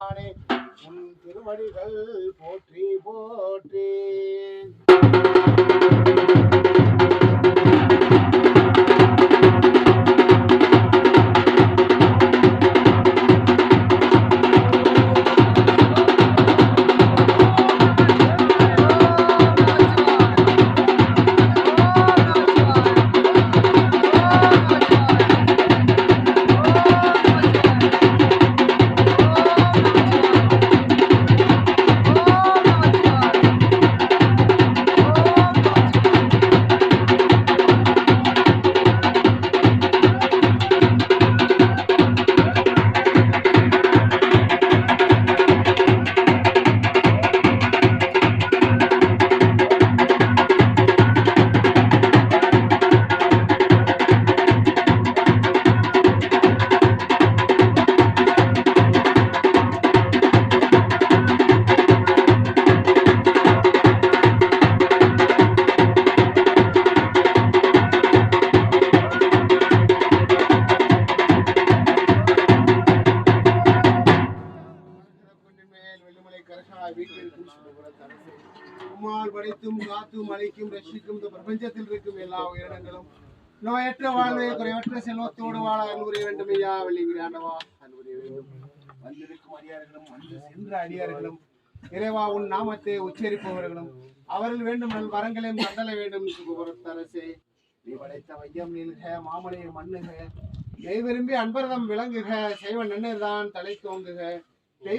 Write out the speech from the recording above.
உன் திருவடிகள் போற்றி போற்றி. உம்மால் படைத்தும் காத்தும் அழைக்கும் ரட்சிக்கும் இந்த பிரபஞ்சத்தில் இருக்கும் எல்லா உயிரினங்களும் நோயற்ற வாழ்வை குறைவற்ற செல்வத்தோடு வாழ அன்புரிய வேண்டும். ஐயா வெள்ளிங்கிராண்டவா அன்புரிய வேண்டும். வந்திருக்கும் அடியார்களும் வந்து சென்ற அடியார்களும் இறைவா உன் நாமத்தை உச்சரிப்பவர்களும் அவர்கள் வேண்டும் நல் வரங்களையும் தந்தல வேண்டும். அரசே நீ படைத்த வையம் நீள்க மாமலை மண்ணுக நெய் விரும்பி அன்பரதம் விளங்குக செய்வ நன்னர்தான் தலை தோங்குக தெய்வ